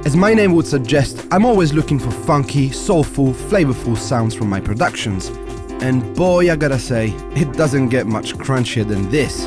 As my name would suggest, I'm always looking for funky, soulful, flavorful sounds from my productions. And boy, I gotta say, it doesn't get much crunchier than this.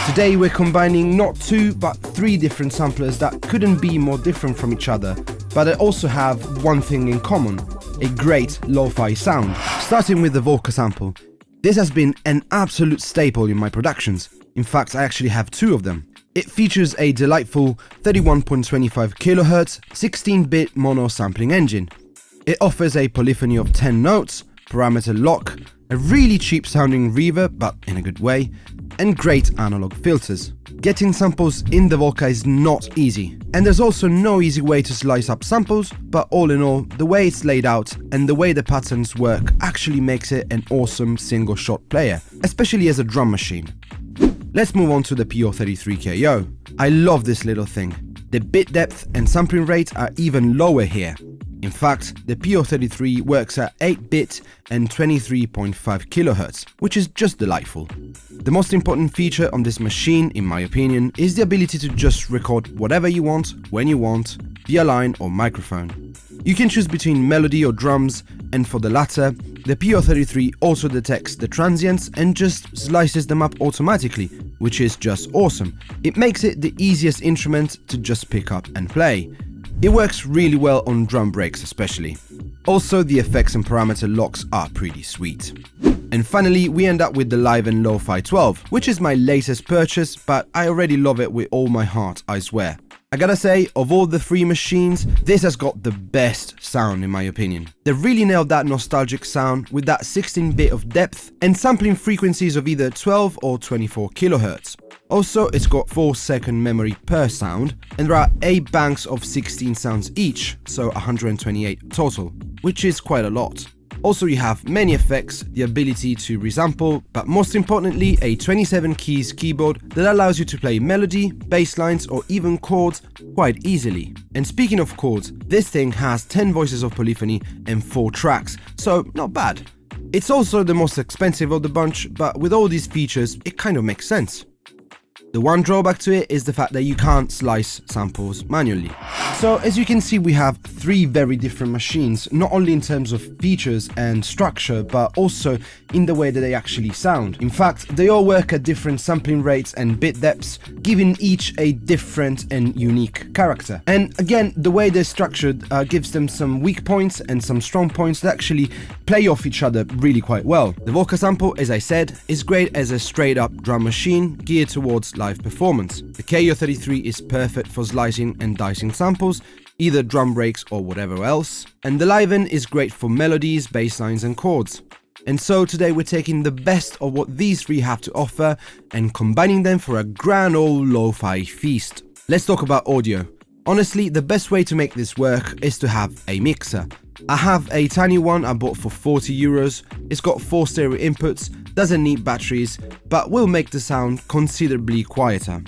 Today we're combining not 2 but 3 different samplers that couldn't be more different from each other, but they also have one thing in common: a great lo-fi sound. Starting with the Volca Sample. This has been an absolute staple in my productions. In fact, I actually have 2 of them. It features a delightful 31.25 kHz 16-bit mono sampling engine. It offers a polyphony of 10 notes, parameter lock, a really cheap sounding reverb, but in a good way, and great analog filters. Getting samples in the Volca is not easy, and there's also no easy way to slice up samples, but all in all, the way it's laid out and the way the patterns work actually makes it an awesome single shot player, especially as a drum machine. Let's move on to the po-33ko. I love this little thing. The bit depth and sampling rate are even lower here. In fact, the po-33 works at 8-bit and 23.5 kHz, which is just delightful. The most important feature on this machine, in my opinion, is the ability to just record whatever you want, when you want, via line or microphone. You can choose between melody or drums, and for the latter, the po-33 also detects the transients and just slices them up automatically, which is just awesome. It makes it the easiest instrument to just pick up and play. It works really well on drum breaks especially. Also, the effects and parameter locks are pretty sweet. And finally, we end up with the Liven Lo-fi12, which is my latest purchase, but I already love it with all my heart, I swear. I gotta say, of all the 3 machines, this has got the best sound in my opinion. They really nailed that nostalgic sound with that 16-bit of depth and sampling frequencies of either 12 or 24 kHz. Also, it's got 4-second memory per sound, and there are 8 banks of 16 sounds each, so 128 total, which is quite a lot. Also, you have many effects, the ability to resample, but most importantly, a 27 keys keyboard that allows you to play melody, bass lines, or even chords quite easily. And speaking of chords, this thing has 10 voices of polyphony and 4 tracks, so not bad. It's also the most expensive of the bunch, but with all these features, it kind of makes sense. The one drawback to it is the fact that you can't slice samples manually. So as you can see, we have 3 very different machines, not only in terms of features and structure, but also in the way that they actually sound. In fact, they all work at different sampling rates and bit depths, giving each a different and unique character. And again, the way they're structured gives them some weak points and some strong points that actually play off each other really quite well. The Volca Sample, as I said, is great as a straight up drum machine geared towards live performance. The po-33 is perfect for slicing and dicing samples, either drum breaks or whatever else, and the Liven is great for melodies, bass lines and chords. And so today we're taking the best of what these 3 have to offer and combining them for a grand old lo-fi feast. Let's talk about audio. Honestly, the best way to make this work is to have a mixer. I have a tiny one I bought for 40 euros. It's got 4 stereo inputs, doesn't need batteries, but will make the sound considerably quieter.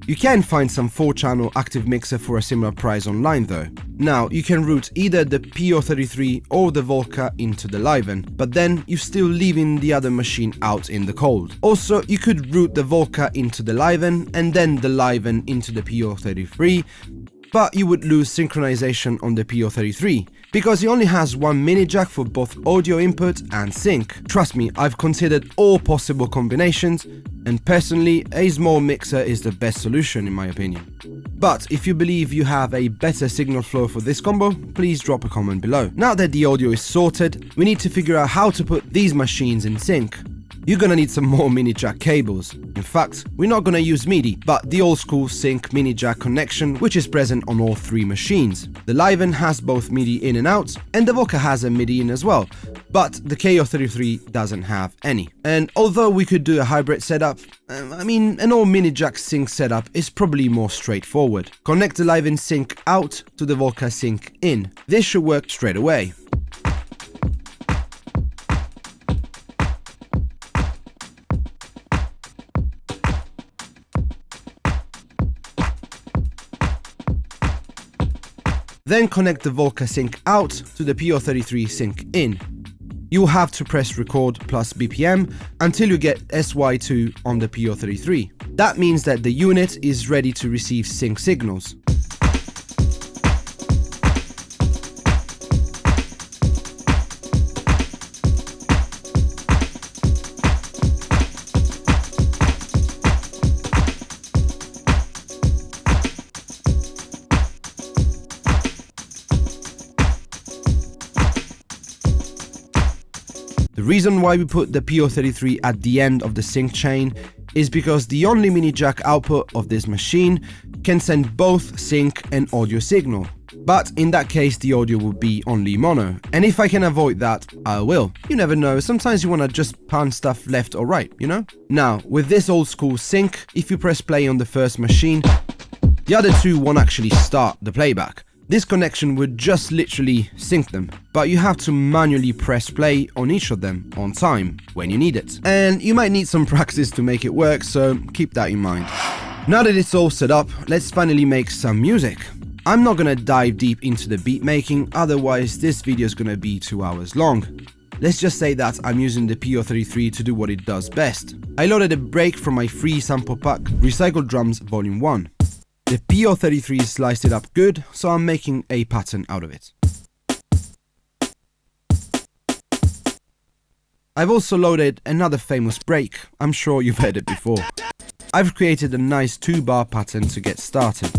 You can find some 4-channel active mixer for a similar price online though. Now, you can route either the po-33 or the Volca into the Liven, but then you're still leaving the other machine out in the cold. Also, you could route the Volca into the Liven and then the Liven into the po-33, but you would lose synchronization on the po-33, because it only has one mini jack for both audio input and sync. Trust me, I've considered all possible combinations, and personally, a small mixer is the best solution in my opinion. But if you believe you have a better signal flow for this combo, please drop a comment below. Now that the audio is sorted, we need to figure out how to put these machines in sync. You're gonna need some more mini jack cables. In fact, we're not gonna use MIDI, but the old school sync mini jack connection, which is present on all 3 machines. The Liven has both MIDI in and out, and the Volca has a MIDI in as well, but the po-33 doesn't have any. And although we could do a hybrid setup, an all mini jack sync setup is probably more straightforward. Connect the Liven sync out to the Volca sync in. This should work straight away. Then connect the Volca sync out to the po-33 sync in. you'll have to press record plus BPM until you get SY2 on the po-33. That means that the unit is ready to receive sync signals. The reason why we put the po-33 at the end of the sync chain is because the only mini jack output of this machine can send both sync and audio signal. But in that case, the audio will be only mono. And if I can avoid that, I will. You never know, sometimes you want to just pan stuff left or right, you know? Now, with this old school sync, if you press play on the first machine, the other two won't actually start the playback. This connection would just literally sync them, but you have to manually press play on each of them on time when you need it. And you might need some practice to make it work, so keep that in mind. Now that it's all set up, let's finally make some music. I'm not gonna dive deep into the beat making, otherwise this video is gonna be 2 hours long. Let's just say that I'm using the po-33 to do what it does best. I loaded a break from my free sample pack, Recycled Drums Volume 1. The po-33 sliced it up good, so I'm making a pattern out of it. I've also loaded another famous break, I'm sure you've heard it before. I've created a nice 2-bar pattern to get started.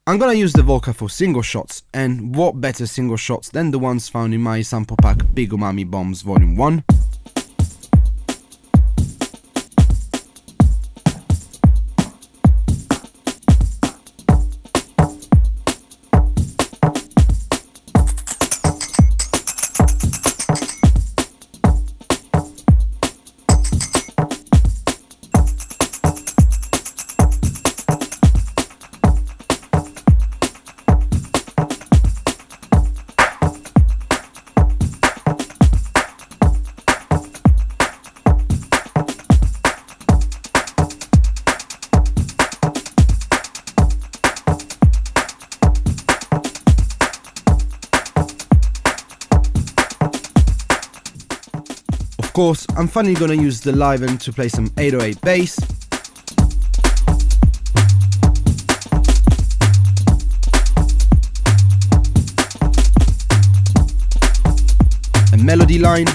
I'm gonna use the Volca for single shots, and what better single shots than the ones found in my sample pack Big Umami Bombs Volume 1. Of course, I'm finally gonna use the Liven to play some 808 bass. A melody line.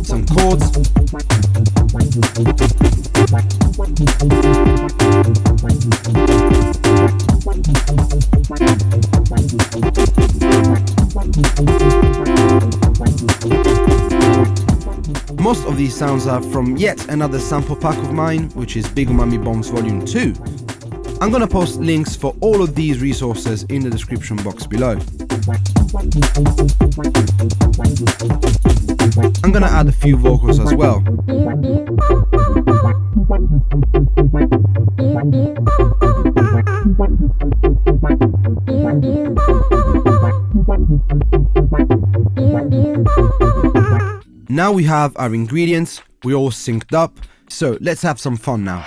Some chords. Most of these sounds are from yet another sample pack of mine, which is Big Umami Bombs Volume 2. I'm gonna post links for all of these resources in the description box below. I'm gonna add a few vocals as well. Now we have our ingredients, we're all synced up, so let's have some fun now.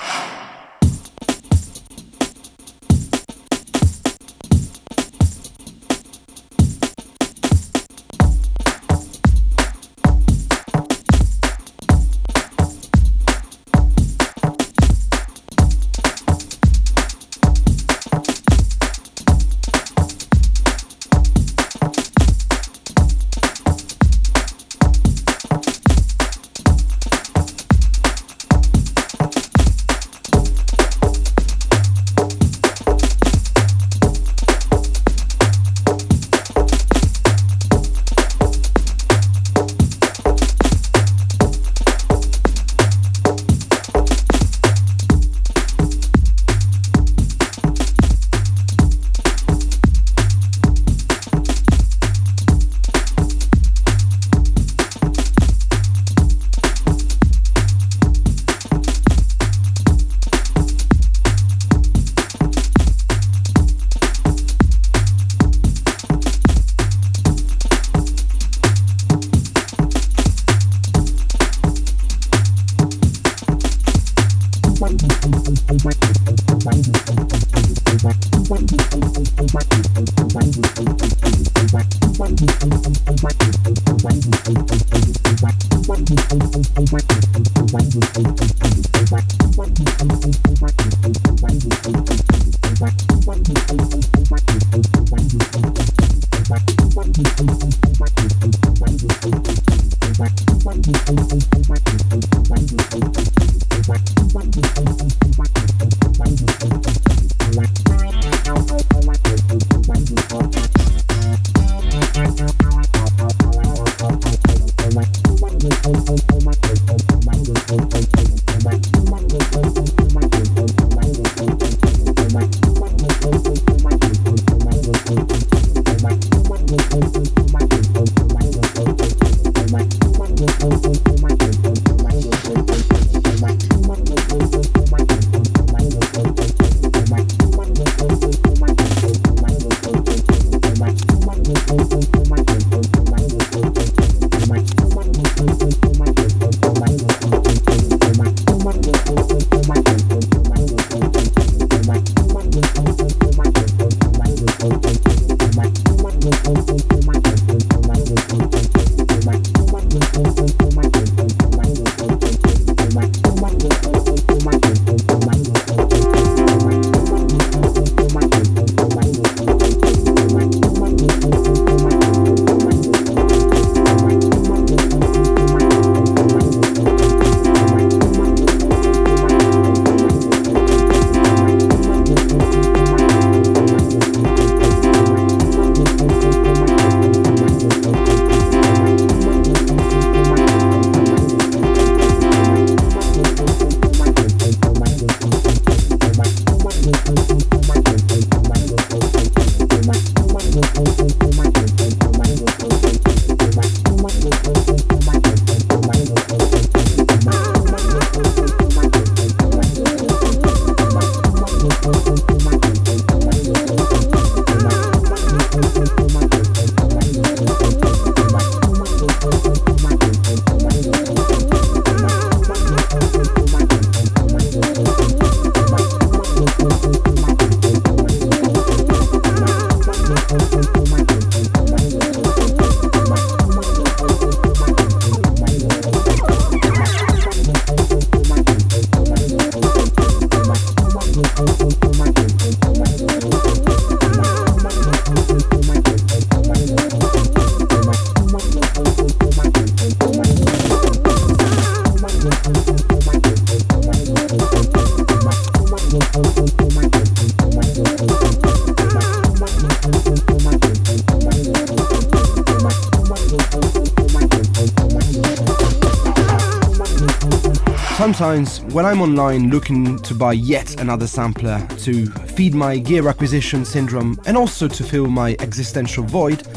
Sometimes, when I'm online looking to buy yet another sampler to feed my gear acquisition syndrome and also to fill my existential void,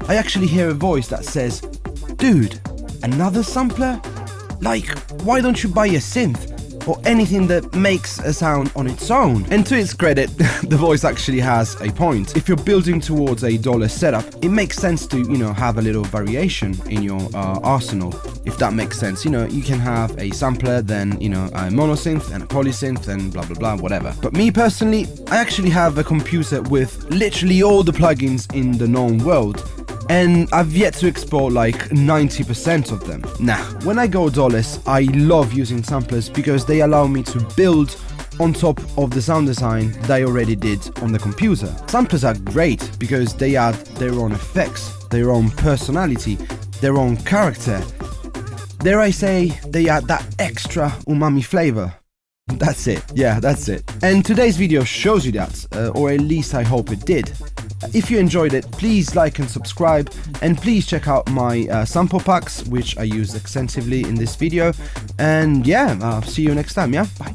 I actually hear a voice that says, "Dude, another sampler? Like, why don't you buy a synth? Or anything that makes a sound on its own?" And to its credit, the voice actually has a point. If you're building towards a dollar setup, it makes sense to, have a little variation in your arsenal, if that makes sense. You can have a sampler, then, a monosynth and a polysynth and blah, blah, blah, whatever. But me personally, I actually have a computer with literally all the plugins in the known world. And I've yet to explore like 90% of them. Now, when I go dollars, I love using samplers because they allow me to build on top of the sound design that I already did on the computer. Samplers are great because they add their own effects, their own personality, their own character. Dare I say, they add that extra umami flavor. That's it, yeah, that's it. And today's video shows you that, or at least I hope it did. If you enjoyed it, please like and subscribe, and please check out my sample packs, which I use extensively in this video. And yeah, see you next time, yeah? Bye.